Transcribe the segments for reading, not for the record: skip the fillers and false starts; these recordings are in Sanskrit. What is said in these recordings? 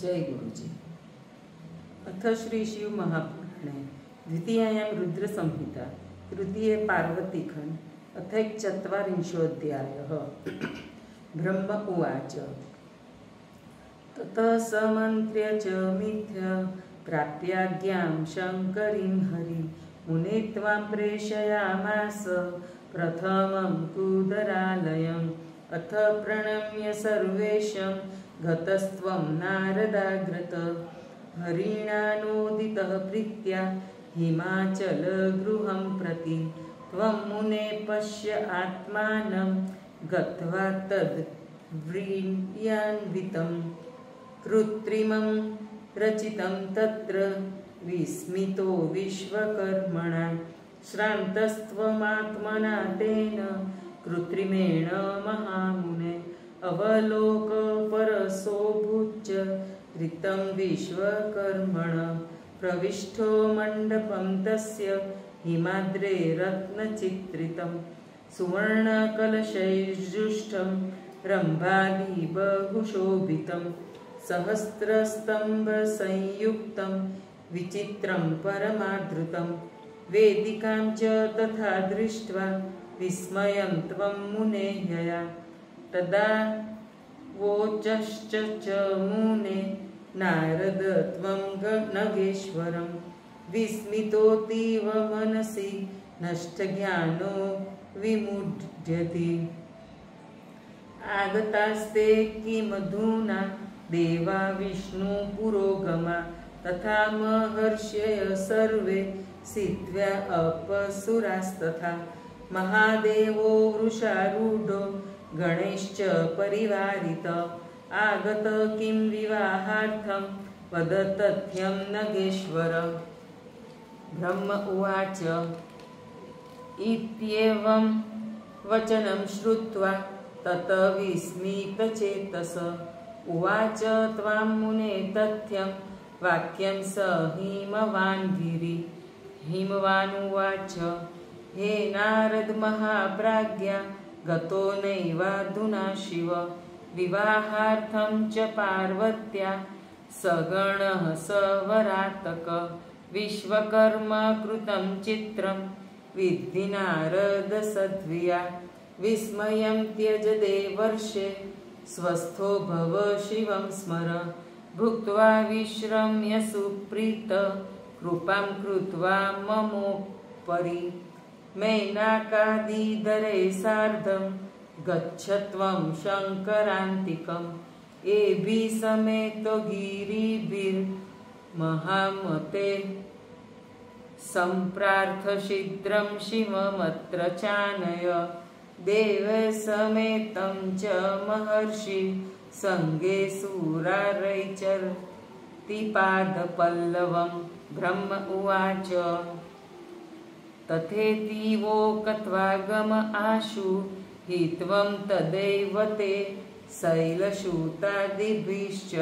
जय गुरुजी। अथ श्री शिव महापुराणे द्वितीयायां रुद्र संहिता तृतीये पार्वतीखंड अथैकचत्वारिंशोऽध्यायः। ब्रह्म उवाच ततः समन्त्र्य च मिथ्य प्राप्याज्ञां शङ्करीं हरि मुने त्वां प्रेषयामास प्रथमं कूदरालयम्। अथ प्रणम्य सर्वेशं गतस्त्वं नारदाग्रत हरिणानोदितः प्रीत्या हिमाचलगृहं प्रति। त्वं मुने पश्य आत्मानं गत्वा तद्वीर्यान्वितं कृत्रिमं रचितं तत्र विस्मितो विश्वकर्मणा। श्रान्तस्त्वमात्मना तेन कृत्रिमेण महामुने अवलोक परसोऽभूच्च ऋतं विश्वकर्मण। प्रविष्टो मण्डपं तस्य हिमाद्रे रत्नचित्रितं सुवर्णकलशैर्जुष्टं रम्भाली बहुशोभितं सहस्रस्तम्भसंयुक्तं विचित्रं परमादृतं। वेदिकां च तथा दृष्ट्वा विस्मयं त्वं मुने यया। तदा वोचश्च च मुने नारद त्वं नगेश्वरं विस्मितोऽतीव मनसि नष्टज्ञानो विमुढ्यति। आगतास्ते किमधुना देवा विष्णुपुरोगमा तथा महर्षयः सर्वे सिद्ध्या अपसुरास्तथा। महादेवो वृषारूढो गणेश्च परिवारित आगत किं विवाहार्थं वद तथ्यं नगेश्वर। ब्रह्म उवाच इत्येवं वचनं श्रुत्वा तत विस्मितचेतस उवाच त्वां मुने तथ्यं वाक्यं स हिमवान् गिरि। हिमवान् उवाच हे नारद महाप्राज्ञा गतो नैवाधुना शिव विवाहार्थं च पार्वत्या सगणः सवरातक। विश्वकर्मा कृतं चित्रं विद्धि नारद सद्विया। विस्मयं त्यज देवर्षे स्वस्थो भव शिवं स्मर। भुक्त्वा विश्रम्य सुप्रीत कृपां कृत्वा ममोपरि। मेनाकादिधरे सार्धं गच्छ त्वं शङ्करान्तिकम्। एभिः समेतो गिरिभिर्महामते सम्प्रार्थशीघ्रं शिवमत्र चानय। देवसमेतं च महर्षि सङ्गे सुरारैचर्तिपादपल्लवम्। ब्रह्म उवाच तथेतीवोक्त्वागम आशु हि त्वं तदैव ते शैलसूतादिभिश्च।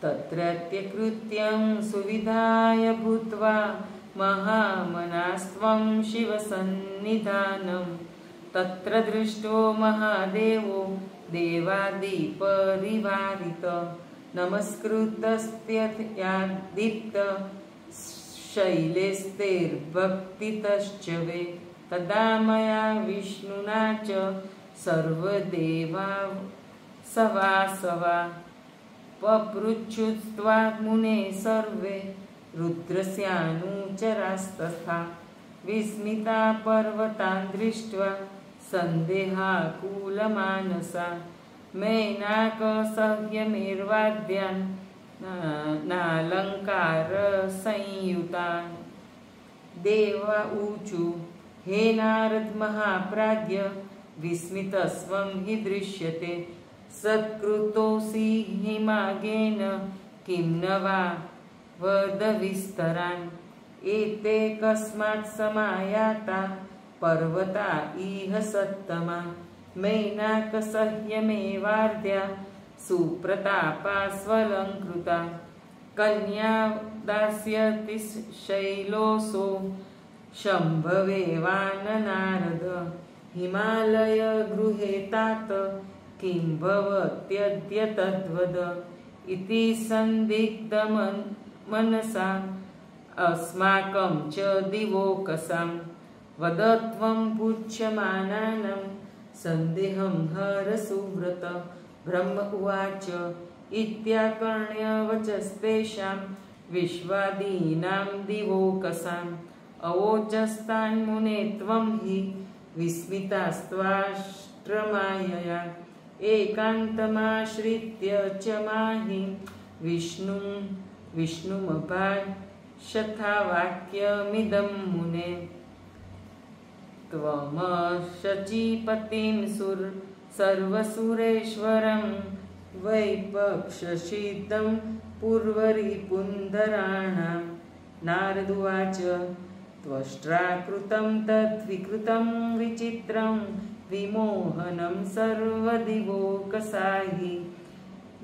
तत्रत्यकृत्यं सुविधाय भूत्वा महामनास्त्वं शिवसन्निधानं। तत्र दृष्टो महादेवो देवादिपरिवारित नमस्कृतस्त्यदीप्त शैलेस्तेर्भक्तितश्च वे। तदा मया विष्णुना च सर्वदेवा सवासवा पपृच्छुस्त्वा मुने सर्वे रुद्रस्यानुचरास्तथा। विस्मिता पर्वतान् दृष्ट्वा सन्देहाकुलमानसा मेनाकसह्यमेर्वाद्यान् नालङ्कारसंयुतान्। देवा ऊचु हे नारद महाप्राज्ञ विस्मितस्त्वं हि दृश्यते। सत्कृतोऽसि हिमागेन किं न वा वद विस्तरान्। एते कस्मात् समायाता पर्वता इह सत्तमा। मेनाकसह्यमेवार्ध्या सुप्रतापा स्वलङ्कृता। कन्या दास्यति शैलोऽसो शम्भवे वान नारद। हिमालय गृहे तात किं भवत्यद्य तद्वद इति संदिग्धमनसा अस्माकं च दिवोकसां वदत्वं पुच्छमानानां सन्देहं हर सुव्रत। ब्रह्म उवाच इत्याकर्ण्य वचस्तेषां विश्वादीनां दिवोकसाम् अवोचस्तान्मुने त्वं हि विस्मितास्त्वाष्ट्रमायया एकान्तमाश्रित्य च माहि विष्णुमभाषथावाक्यमिदं मुने। त्वमशचीपतिं सर्वसुरेश्वरं वैपक्षसिद्धं पूर्वरिपुन्धराणां। नारद उवाच त्वष्ट्राकृतं तद्विकृतं विचित्रं विमोहनं सर्वदिवोकसाहि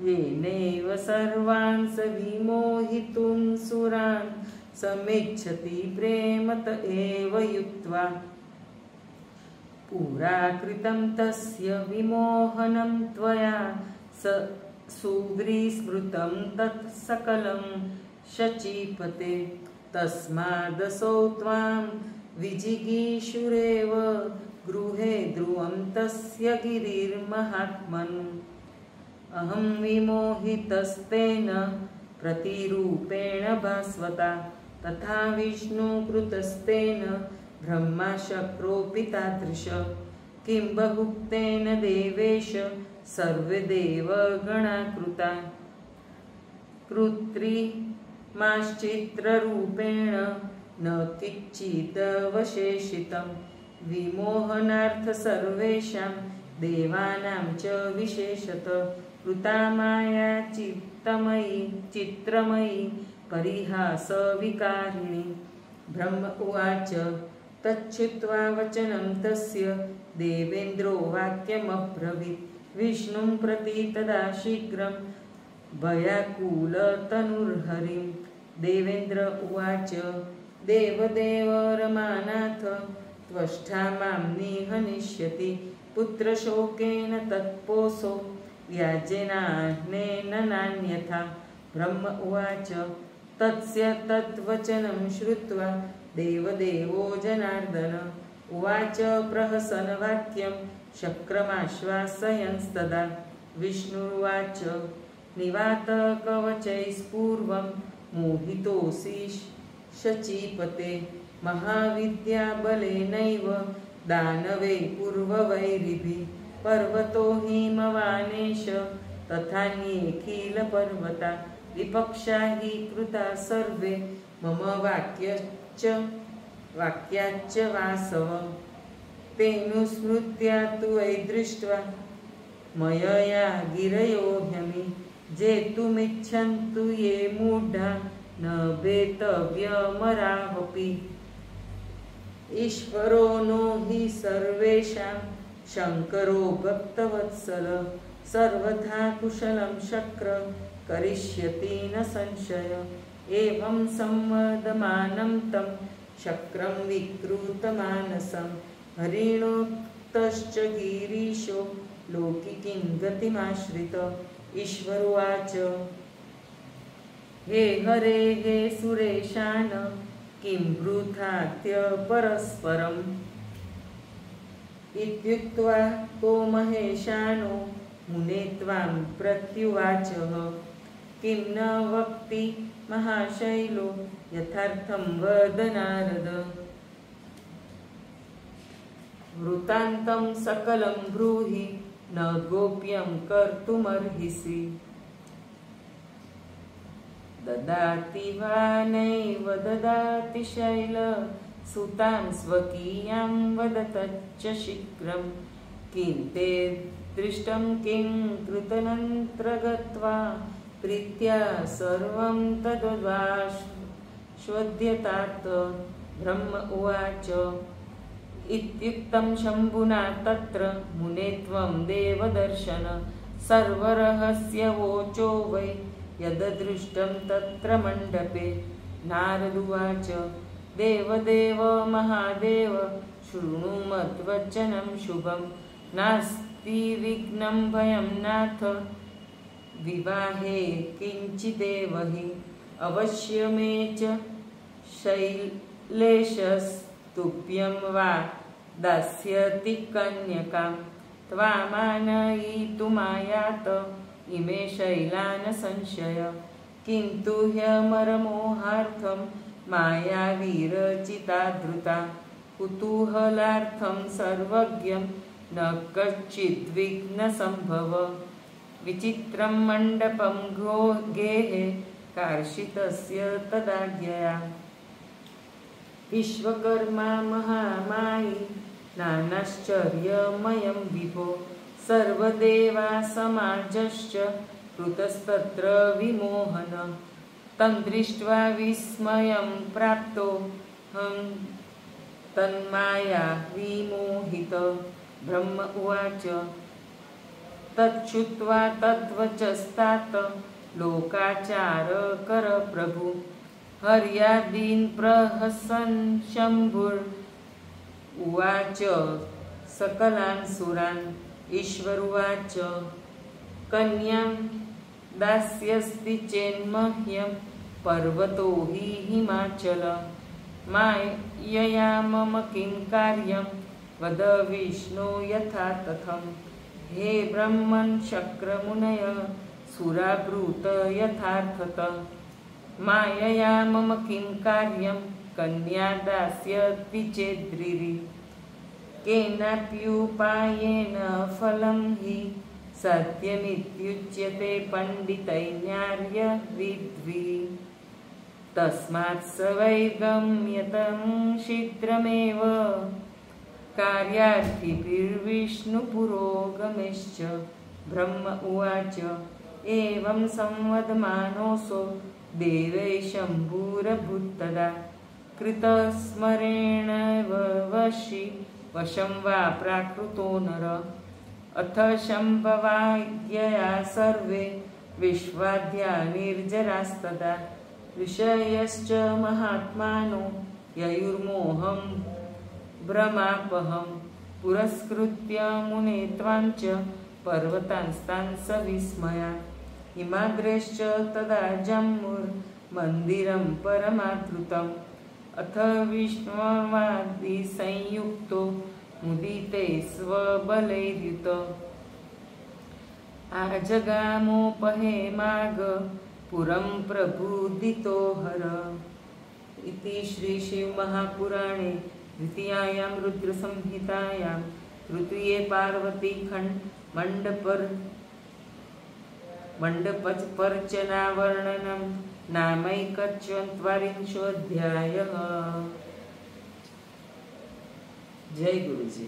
येनैव सर्वान् स विमोहितुं सुरान् समिच्छति प्रेमत एव युक्त्वा। पुरा कृतं तस्य विमोहनं त्वया सुविस्मृतं तत् सकलं शचीपते तस्मादसौ त्वां विजिगीषुरेव गृहे ध्रुवं तस्य गिरिर्महात्मन्। अहं विमोहितस्तेन प्रतिरूपेण भास्वता तथा विष्णुकृतस्तेन ब्रह्मा शक्रोऽपि तादृश। किं बहुक्तेन देवेश सर्वे देवगणा कृता कृत्रिमाश्चित्ररूपेण न किञ्चिदवशेषितं विमोहनार्थ सर्वेषां देवानां च विशेषतः कृता माया चित्रमयी परिहासविकारिणी। ब्रह्म उवाच तच्छ्रुत्वा वचनं तस्य देवेन्द्रो वाक्यमब्रवीत् विष्णुं प्रति तदा शीघ्रं भयाकुलतनुर्हरिं। देवेन्द्र उवाच देवदेव रमानाथ त्वष्टा मां निहनिष्यति पुत्रशोकेन तत्पोषो व्याजेनाग्नेन नान्यथा। ब्रह्म उवाच तस्य तद्वचनं श्रुत्वा देवदेवो जनार्दन उवाच प्रहसनवाक्यं शक्रमाश्वासयंस्तदा। विष्णुरुवाच निवातकवचैस्पूर्वं मोहितोऽसि शचीपते महाविद्याबलेनैव दानवै पूर्ववैरिभिः पर्वतो हिमवानेश तथान्येऽखिलपर्वता विपक्षा हि कृता सर्वे मम वाक्याच्च वासव। तेनुस्मृत्या तु वै दृष्ट्वा मयया गिरयो ह्यमि जेतुमिच्छन्तु ये मूढा न भेतव्यमरावपि। ईश्वरो नो हि सर्वेषां शङ्करो भक्तवत्सल सर्वथा कुशलं शक्र करिष्यति न संशय। एवं संवदमानं तं शक्रं विकृतमानसं हरिणोक्तश्च गिरीशो लौकिकीं गतिमाश्रित। ईश्वरोवाच हे हरे हे सुरेशान किं वृथात्य परस्परम् इत्युक्त्वा को महेशानो मुने त्वां प्रत्युवाचः किं न वक्ति महाशैलो यथार्थं वद नारद। वृत्तान्तं सकलं ब्रूहि न गोप्यं कर्तुमर्हिसि। ददाति वा नैव ददाति शैल सुतां स्वकीयां वदतच्च शीघ्रं किं ते दृष्टं किं कृतनन्त्र गत्वा प्रीत्या सर्वं तद्वाश्वद्यतात्। ब्रह्म उवाच इत्युक्तं शम्भुना तत्र मुने त्वं देवदर्शन सर्वरहस्यवोचो वै यददृष्टं तत्र मण्डपे। नारद उवाच देवदेव महादेव शृणु मद्वचनं शुभं नास्ति विघ्नं भयं नाथ विवाहे किञ्चिदेव हि अवश्यमे च शैलेशस्तुभ्यं वा दास्यति कन्यकां त्वामानयितुमायात इमे शैलान् संशय किन्तु ह्यमरमोहार्थं मायावीरचिता धृता कुतूहलार्थं सर्वज्ञं न कच्चिद्विघ्नसम्भव विचित्रं मण्डपं गेहे कार्षितस्य तदाज्ञया विश्वकर्मा महामायी नानाश्चर्यमयं विभो सर्वदेवासमाजश्च कृतस्तत्र विमोहन तं दृष्ट्वा विस्मयं प्राप्तोऽहं तन्माया विमोहित ब्रह्म उवाच तच्छ्रुत्वा तद्वचस्तात लोकाचारकर प्रभु हर्यादीन् प्रहसन् शम्भुर्उवाच सकलान् सुरान् ईश्वरुवाच कन्यां दास्यस्ति चेन्मह्यं पर्वतो हि हिमाचल मायया मम किं कार्यं वद विष्णो यथा तथं हे ब्रह्मन् शक्रमुनय सुराब्रूत यथार्थतः मायया मम किं कार्यं कन्या दास्यति चेद्रिरि केनाप्युपायेन फलं हि सत्यमित्युच्यते पण्डितैर्न्यार्यविद्भिः तस्मात् स वै गम्यतं शीघ्रमेव कार्यार्थिभिर्विष्णुपुरोगमेश्च ब्रह्म उवाच एवं संवदमानोऽसौ देवै शम्भुरभूत्तदा कृतस्मरेणैव वशं वा प्राकृतो नर अथ शम्भवाज्ञया सर्वे विश्वाद्या निर्जरास्तदा ऋषयश्च महात्मानो ययुर्मोहं भ्रमापहं पुरस्कृत्य मुनेत्वाञ्च पर्वतांस्तान् सविस्मया हिमाद्रेश्च तदा जम्मुर्मन्दिरं परमाद्रुतम् अथ विष्णुवादिसंयुक्तो मुदिते स्वबलैर्युत आजगामोपहेमाग पुरं प्रबुदितो हर इति श्री शिवमहापुराणे द्वितीयायां रुद्रसंहितायां तृतीये पार्वतीखण्ड मण्डपपर्चनावर्णनं नामैकचत्वारिंशोऽध्यायः। जय गुरुजी।